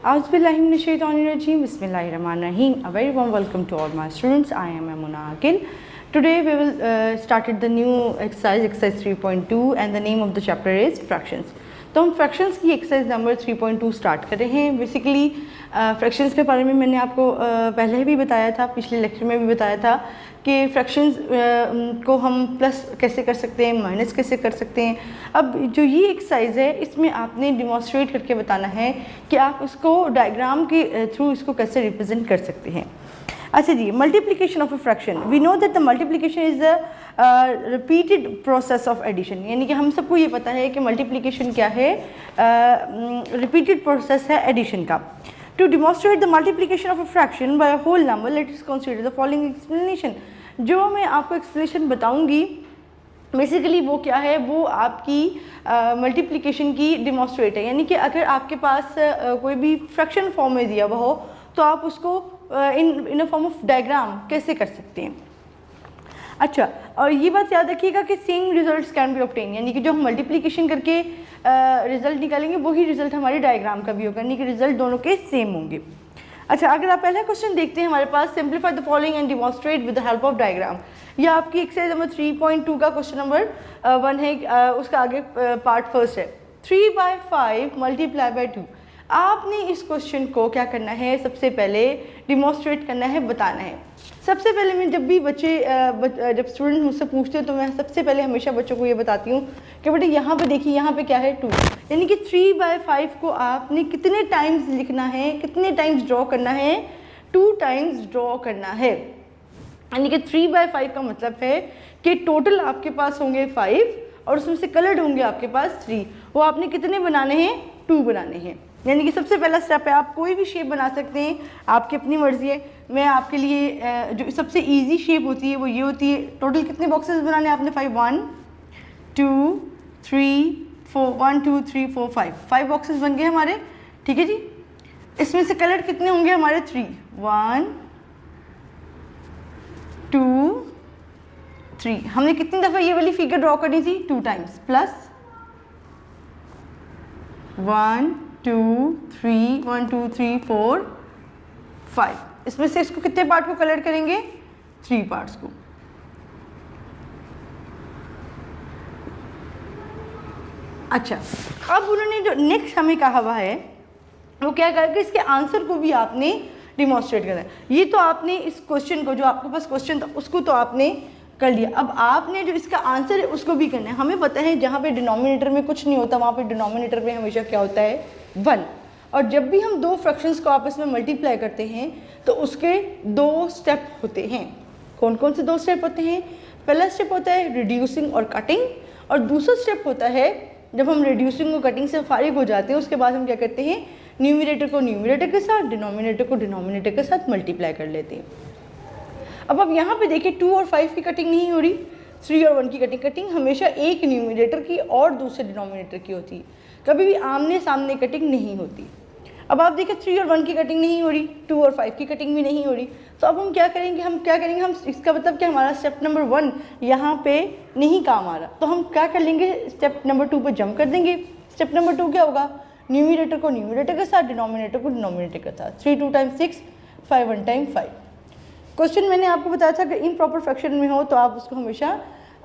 Auzubillahiminash-shaytanir-rajim. Bismillahir-rahmanir-rahim. A very warm welcome to all my students. I am Amuna Akil. Today we will started the new exercise 3.2 and the name of the chapter is fractions. तो हम fractions की exercise number 3.2 start कर रहे हैं. Basically fractions के बारे में मैंने आपको पहले भी बताया था, पिछले लेक्चर में भी बताया था कि फ्रैक्शंस को हम प्लस कैसे कर सकते हैं, माइनस कैसे कर सकते हैं. अब जो ये एक्सरसाइज है इसमें आपने डिमॉन्स्ट्रेट करके बताना है कि आप इसको डायग्राम के थ्रू इसको कैसे रिप्रेजेंट कर सकते हैं. अच्छा जी, multiplication of a fraction. We know that the multiplication is the repeated process of addition. यानी कि हम सबको ये पता है कि मल्टीप्लिकेशन क्या है, रिपीटेड प्रोसेस है एडिशन का. To demonstrate the multiplication of a fraction by a whole number, let us consider the following explanation. जो मैं आपको एक्सप्लेनेशन बताऊंगी बेसिकली वो क्या है, वो आपकी मल्टीप्लिकेशन की डिमॉन्स्ट्रेट है. यानी कि अगर आपके पास कोई भी फ्रैक्शन फॉर्म में दिया हुआ हो तो आप उसको इन अ फॉर्म ऑफ डायग्राम कैसे कर सकते हैं. अच्छा, और ये बात याद रखिएगा कि same results can be obtain. यानी कि जो हम मल्टीप्लिकेशन करके रिजल्ट निकालेंगे वही रिजल्ट हमारे डायग्राम का भी होगा, यानी कि रिजल्ट दोनों के सेम होंगे. अच्छा, अगर आप पहला क्वेश्चन देखते हैं हमारे पास, simplify the following and demonstrate with the help of diagram. यह आपकी एक्सरसाइज नंबर 3.2 का क्वेश्चन नंबर 1 है. उसका आगे पार्ट फर्स्ट है 3/5 मल्टीप्लाई बाई 2. आपने इस क्वेश्चन को क्या करना है, सबसे पहले डिमॉन्स्ट्रेट करना है, बताना है. सबसे पहले मैं जब भी जब स्टूडेंट मुझसे पूछते हैं तो मैं सबसे पहले हमेशा बच्चों को ये बताती हूँ कि बेटे यहाँ पे देखिए, यहाँ पे क्या है 2. यानी कि 3/5 को आपने कितने टाइम्स लिखना है, कितने टाइम्स ड्रॉ करना है, 2 टाइम्स ड्रॉ करना है. यानी कि 3/5 का मतलब है कि टोटल आपके पास होंगे 5 और उसमें से कलर्ड होंगे आपके पास 3. वो आपने कितने बनाने हैं, 2 बनाने हैं. यानी कि सबसे पहला स्टेप है, आप कोई भी शेप बना सकते हैं, आपकी अपनी मर्जी है. मैं आपके लिए जो सबसे इजी शेप होती है वो ये होती है. टोटल कितने बॉक्सेस बनाने हैं आपने, 5, 1 2 3 4, 1 2 3 4 5 बॉक्सेस बन गए हमारे. ठीक है जी. इसमें से कलर कितने होंगे हमारे, 3, 1 2 3. हमने कितनी दफ़ा ये वाली फिगर ड्रॉ करनी थी, 2 टाइम्स, प्लस 1 2 3 1 2 3 4 5. इसमें से इसको कितने पार्ट को कलर करेंगे, 3 पार्ट्स को. अच्छा, अब उन्होंने जो नेक्स्ट हमें कहा हुआ है वो क्या करके इसके आंसर को भी आपने डिमॉन्स्ट्रेट करना है. ये तो आपने इस क्वेश्चन को, जो आपके पास क्वेश्चन था उसको तो आपने कर लिया. अब आपने जो इसका आंसर है उसको भी करना है. हमें पता है जहाँ पे डिनोमिनेटर में कुछ नहीं होता वहाँ पे डिनोमिनेटर में हमेशा क्या होता है, 1. और जब भी हम 2 फ्रैक्शंस को आपस में मल्टीप्लाई करते हैं तो उसके 2 स्टेप होते हैं. कौन कौन से 2 स्टेप होते हैं? पहला स्टेप होता है रिड्यूसिंग और कटिंग, और दूसरा स्टेप होता है जब हम रिड्यूसिंग और कटिंग से फारिग हो जाते हैं उसके बाद हम क्या करते हैं, न्यूमरेटर को न्यूमरेटर के साथ, डिनोमिनेटर को डिनोमिनेटर के साथ मल्टीप्लाई कर लेते हैं. अब यहाँ पे देखिए 2 और 5 की कटिंग नहीं हो रही, 3 और 1 की कटिंग हमेशा एक न्यूमरेटर की और दूसरे डिनोमिनेटर की होती है. कभी भी आमने सामने कटिंग नहीं होती. अब आप देखिए 3 और 1 की कटिंग नहीं हो रही, 2 और 5 की कटिंग भी नहीं हो रही. तो अब हम क्या करेंगे, हम इसका मतलब कि हमारा स्टेप नंबर 1 यहाँ पे नहीं काम आ रहा, तो हम क्या कर लेंगे, स्टेप नंबर 2 पे जंप कर देंगे. स्टेप नंबर 2 क्या होगा, न्यूमरेटर को न्यूमरेटर के साथ, डिनोमिनेटर को डिनोमिनेटर के साथ. 3 2 टाइम 6, 5 1 टाइम 5. क्वेश्चन मैंने आपको बताया था कि इम्प्रॉपर फ्रैक्शन में हो तो आप उसको हमेशा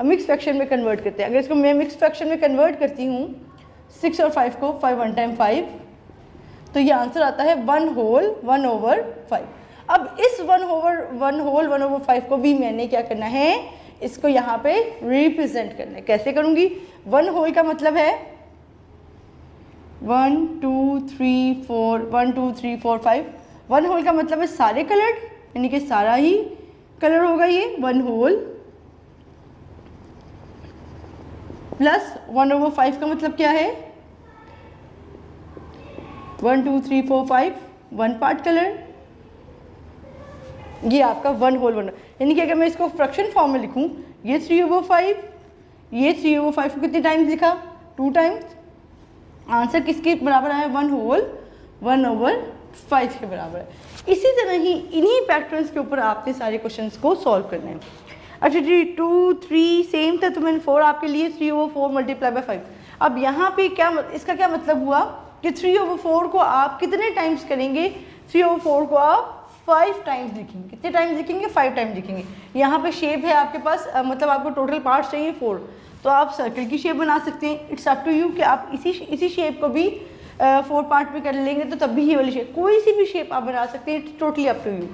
मिक्स फ्रैक्शन में कन्वर्ट करते हैं. अगर इसको मैं मिक्स फ्रैक्शन में कन्वर्ट करती हूँ 6 और 5 को, 5 1 टाइम 5, तो ये आंसर आता है 1 होल 1/5. अब इस 1 होल 1/5 को भी मैंने क्या करना है, इसको यहाँ पे रिप्रेजेंट करना है. कैसे करूँगी, 1 होल का मतलब है 1 2 3 4 1 2 3 4 5. 1 होल का मतलब है सारे कलर्ड, यानी कि सारा ही कलर होगा ये 1 होल, प्लस 1/5 का मतलब क्या है, 1 2 3 4 5 1 पार्ट कलर. ये आपका 1 होल 1. यानी कि अगर मैं इसको फ्रैक्शन फॉर्म में लिखूं, ये 3/5, ये 3/5 को कितने टाइम्स लिखा, 2 टाइम्स. आंसर किसके बराबर आया, 1 होल 1/5 के बराबर है. इसी तरह ही इन्हीं पैटर्न्स के ऊपर आपने सारे क्वेश्चंस को सॉल्व करने हैं. अच्छा जी, 2 3 सेम था तो मैंने 4 आपके लिए, 3/4 मल्टीप्लाई बाय 5. अब यहाँ पे क्या इसका क्या मतलब हुआ, कि 3/4 को आप कितने टाइम्स करेंगे? 3/4 को आप 5 टाइम्स लिखेंगे। कितने टाइम्स लिखेंगे? 5 टाइम्स लिखेंगे। यहाँ पे शेप है आपके पास, मतलब आपको टोटल पार्ट्स चाहिए 4, तो आप सर्कल की शेप बना सकते हैं। इट्स अप टू यू कि आप इसी शेप को भी 4 पार्ट में कर लेंगे तो तब भी ये वाली शेप, कोई सी भी शेप आप बना सकते हैं। It's totally up to you.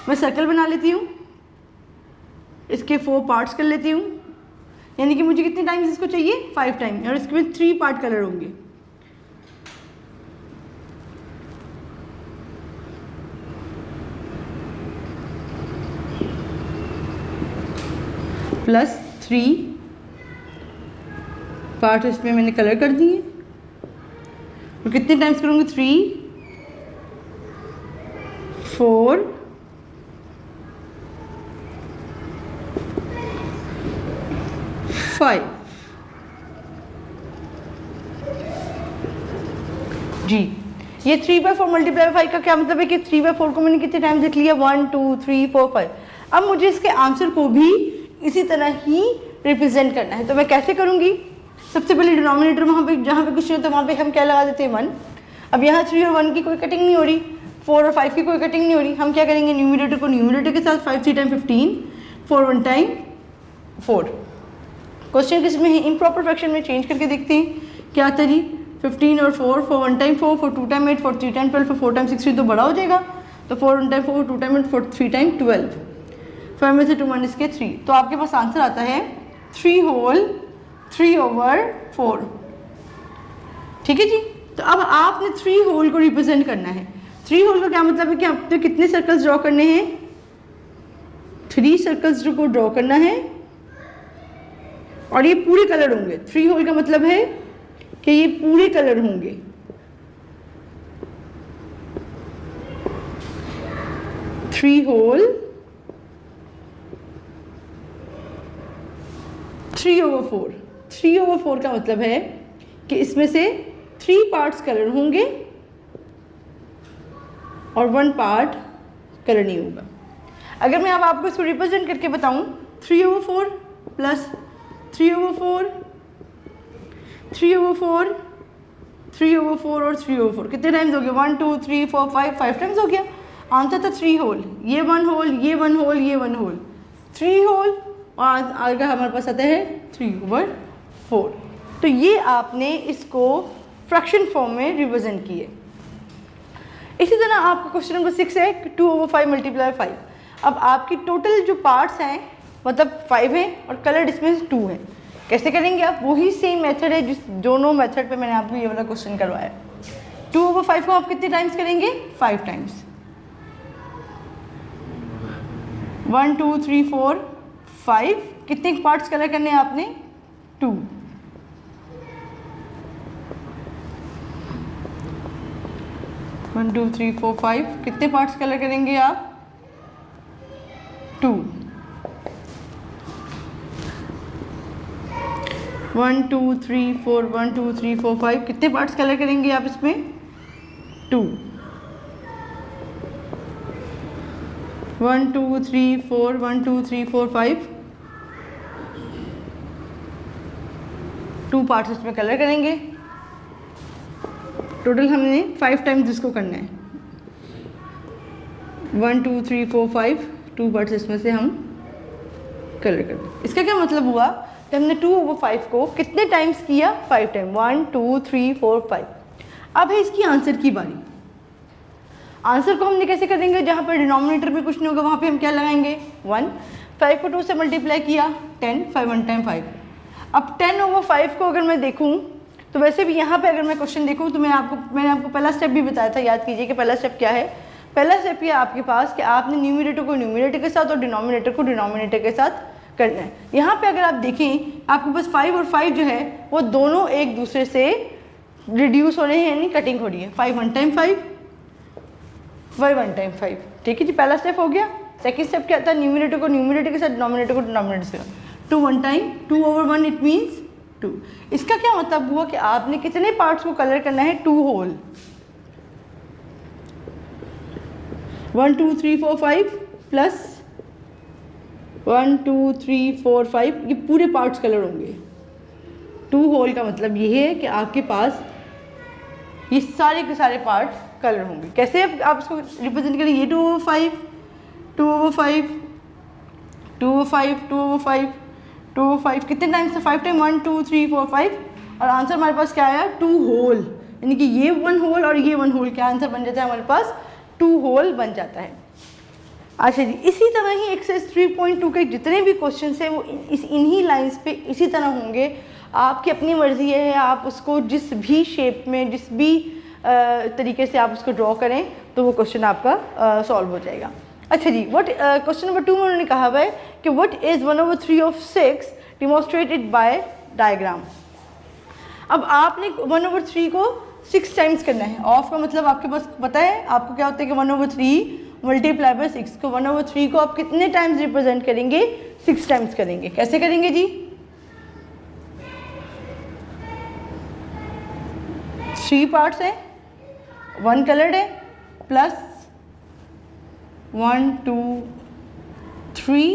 मैं सर्कल बना लेती हूँ, इसके 4 पार्ट्स कर लेती हूँ, यानी कि मुझे कितने टाइम्स इसको चाहिए? 5 टाइम, और इसके में 3 पार्ट कलर होंगे। प्लस 3 पार्ट इसमें मैंने कलर कर दिए। और कितने टाइम्स करूँगी? 3, 4, 5 जी। ये 3/4 मल्टीप्लाई 5 का क्या मतलब है कि 3/4 को मैंने कितने टाइम्स लिख लिया? 1 2 3 4 5। अब मुझे इसके आंसर को भी इसी तरह ही रिप्रेजेंट करना है, तो मैं कैसे करूँगी? सबसे पहले डिनोमिनेटर वहाँ पे जहाँ पे कुछ नहीं होता वहाँ पे हम क्या लगा देते हैं? 1। अब यहाँ 3 और 1 की कोई कटिंग नहीं हो रही, 4 और 5 की कोई कटिंग नहीं हो रही। हम क्या करेंगे? न्यूमरेटर को न्यूमरेटर के साथ 5 3 टाइम 15, 4 1 टाइम 4। क्वेश्चन किस में है? इम्प्रॉपर फ्रैक्शन में चेंज करके देखते हैं क्या आता है जी। 15 और 4, 4 1 टाइम 4, 4 2 टाइम 8, 4 3 टाइम 12, 4 टाइम 6 तो बड़ा हो जाएगा, तो 4 1 टाइम 4, 2 टाइम 8, 4 3 टाइम 12, 5 में से 2 माइनस के 3, तो आपके पास आंसर आता है 3/4। ठीक है जी। तो अब आपने 3 होल को रिप्रेजेंट करना है। 3 होल का क्या मतलब है कि आपने कितने सर्कल्स ड्रॉ करने हैं? 3 सर्कल्स को ड्रॉ करना है, और ये पूरे कलर होंगे। 3 होल का मतलब है कि ये पूरे कलर होंगे। Three whole 3/4। 3/4 का मतलब है कि इसमें से 3 पार्ट्स कलर होंगे और 1 पार्ट कलर नहीं होगा। अगर मैं अब आपको इसको रिप्रेजेंट करके बताऊं, 3/4 प्लस 3/4, 3/4, 3/4 और 3/4 कितने टाइम्स हो गया? 1 2 3 4 5 टाइम्स हो गया। आंसर था 3 होल, ये 1 होल, ये 1 होल, ये 1 होल, 3 होल, और आगे हमारे पास आता है 3/4। तो ये आपने इसको फ्रैक्शन फॉर्म में रिप्रेजेंट किए। इसी तरह आपका क्वेश्चन नंबर 6 है 2/5 मल्टीप्लाई 5। अब आपकी टोटल जो पार्ट्स हैं मतलब 5 है और कलर इसमें 2 है। कैसे करेंगे आप? वही सेम मेथड है जिस दोनों मेथड पे मैंने आपको ये वाला क्वेश्चन करवाया। 2/5 को आप कितने टाइम्स करेंगे? 5 टाइम्स। 1 2 3 4 5। कितने पार्ट्स कलर करने हैं आपने? 2। 1 2 3 4 5 कितने पार्ट्स कलर करेंगे आप? 2। 1 2 3 4 1 2 3 4 5 कितने पार्ट्स कलर करेंगे आप इसमें? 2। 1 2 3 4 1 2 3 4 5 2 पार्ट्स इसमें कलर करेंगे। टोटल हमने 5 टाइम्स इसको करना है। 1 2 3 4 5 2 पार्ट्स इसमें से हम कलर कर दें। इसका क्या मतलब हुआ कि हमने 2/5 को कितने टाइम्स किया? 5 टाइम। 1 2 3 4 5। अब है इसकी आंसर की बारी। आंसर को हमने कैसे करेंगे? जहाँ पर डिनोमिनेटर में कुछ नहीं होगा वहाँ पे हम क्या लगाएंगे? 1। 5 को 2 से मल्टीप्लाई किया 10, 5 1 टाइम 5। अब 10/5 को अगर मैं देखूँ तो वैसे भी यहाँ पे अगर मैं क्वेश्चन देखूँ तो मैंने आपको पहला स्टेप भी बताया था। याद कीजिए कि पहला स्टेप क्या है। पहला स्टेप ये आपके पास कि आपने न्यूमरेटर को न्यूमरेटर के साथ और डिनोमिनेटर को डिनोमिनेटर के साथ करना है। यहाँ पे अगर आप देखें आपके पास 5 और 5 जो है वो दोनों एक दूसरे से रिड्यूस हो रहे हैं, यानी कटिंग हो रही है। 5 1 टाइम 5, 5 1 टाइम 5। ठीक है जी, पहला स्टेप हो गया। सेकंड स्टेप क्या था? न्यूमरेटर को न्यूमरेटर के साथ, डिनोमिनेटर को डिनोमिनेटर से। 2 1 टाइम 2/1 इट मीन्स 2। इसका क्या मतलब हुआ कि आपने कितने पार्ट्स को कलर करना है? 2 होल। 1 2 3 4 5 प्लस 1 2 3 4 5 ये पूरे पार्ट्स कलर होंगे। 2 होल का मतलब ये है कि आपके पास ये सारे के सारे पार्ट कलर होंगे। कैसे आप इसको रिप्रेजेंट करेंगे, ये 2/5, 2/5, 2/5, 2/5, 2/5, कितने टाइम्स से 5 टाइम, 1 2 3 4 5, और आंसर हमारे पास क्या आया 2 होल, यानी कि ये 1 होल और ये 1 होल, क्या आंसर बन जाता है हमारे पास 2 होल बन जाता है। अच्छा जी, इसी तरह ही एक्सरसाइज 3.2 के जितने भी क्वेश्चन हैं वो इन्हीं लाइंस पे इसी तरह होंगे। आपकी अपनी मर्ज़ी है, आप उसको जिस भी शेप में, जिस भी तरीके से आप उसको ड्रॉ करें तो वो क्वेश्चन आपका सॉल्व हो जाएगा। अच्छा जी, व्हाट क्वेश्चन नंबर 2 में उन्होंने कहा हुआ है कि what is 1/3 of 6 demonstrated by diagram. अब आपने 1/3 को 6 टाइम्स करना है। ऑफ का मतलब आपके पास पता है आपको क्या होता है कि 1/3 मल्टीप्लाई बाय 6 को 1/3 को आप कितने टाइम्स रिप्रेजेंट करेंगे, 6 टाइम्स करेंगे। कैसे करेंगे जी, 3 पार्ट्स हैं, 1 कलर्ड है, प्लस 1 2 3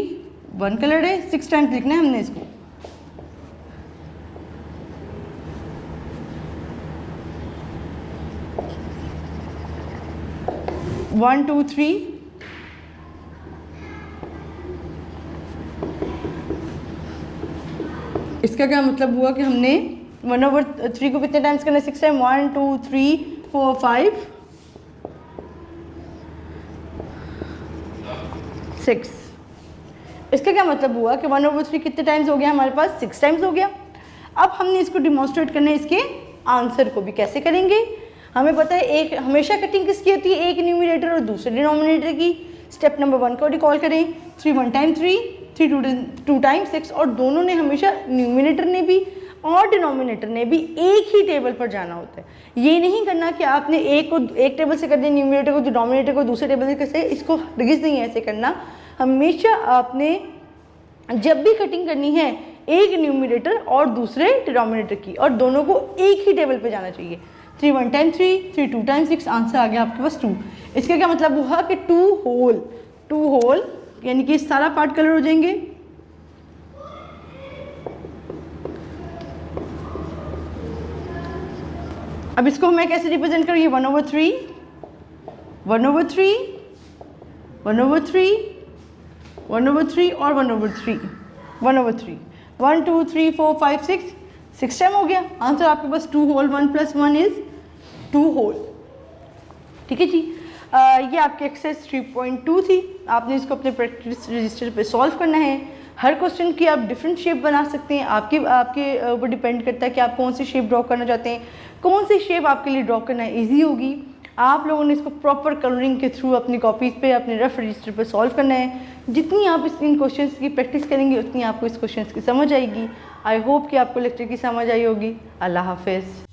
1 कलर्ड है, 6 टाइम्स लिखना है हमने इसको। वन टू थ्री, इसका क्या मतलब हुआ कि हमने 1/3 को कितने टाइम्स करना है, 6 टाइम, 1 2 3 4 5 6। इसका क्या मतलब हुआ कि 1/3 कितने टाइम्स हो गया हमारे पास, 6 टाइम्स हो गया। अब हमने इसको डिमॉन्स्ट्रेट करना है इसके आंसर को भी। कैसे करेंगे, हमें पता है एक हमेशा कटिंग किसकी होती है, एक न्यूमरेटर और दूसरे डिनोमिनेटर की। स्टेप नंबर 1 को रिकॉल करें, 3 1 टाइम 3 3 2 टाइम 6, और दोनों ने हमेशा न्यूमरेटर ने भी और डिनोमिनेटर ने भी एक ही टेबल पर जाना होता है। ये नहीं करना कि आपने एक को एक टेबल से कर दिया, न्यूमरेटर को डिनोमिनेटर को दूसरे टेबल से कैसे, इसको हरगिज़ नहीं ऐसे करना। हमेशा आपने जब भी कटिंग करनी है एक न्यूमरेटर और दूसरे डिनोमिनेटर की, और दोनों को एक ही टेबल पर जाना चाहिए। 3 1 टाइम 3 3 2 टाइम 6, आंसर आ गया आपके पास 2। इसका क्या मतलब हुआ कि 2 होल यानी कि सारा पार्ट कलर हो जाएंगे। अब इसको मैं कैसे रिप्रेजेंट करूँ, ये 1/3 1/3 1/3 1/3 और 1/3 1/3 1 2 3 4 5 6 टाइम हो गया। आंसर आपके पास 2 होल, 1 + 1 इज 2 होल। ठीक है जी, ये आपकी एक्सरसाइज 3.2 थी। आपने इसको अपने प्रैक्टिस रजिस्टर पे सॉल्व करना है। हर क्वेश्चन की आप डिफरेंट शेप बना सकते हैं, आपके ऊपर डिपेंड करता है कि आप कौन सी शेप ड्रॉ करना चाहते हैं, कौन सी शेप आपके लिए ड्रॉ करना ईजी होगी। आप लोगों ने इसको प्रॉपर कलरिंग के थ्रू अपनी कॉपीज़ पे, अपने रफ रजिस्टर पे सॉल्व करना है। जितनी आप इन क्वेश्चंस की प्रैक्टिस करेंगे उतनी आपको इस क्वेश्चंस की समझ आएगी। आई होप कि आपको लेक्चर की समझ आई होगी। अल्लाह हाफिज़।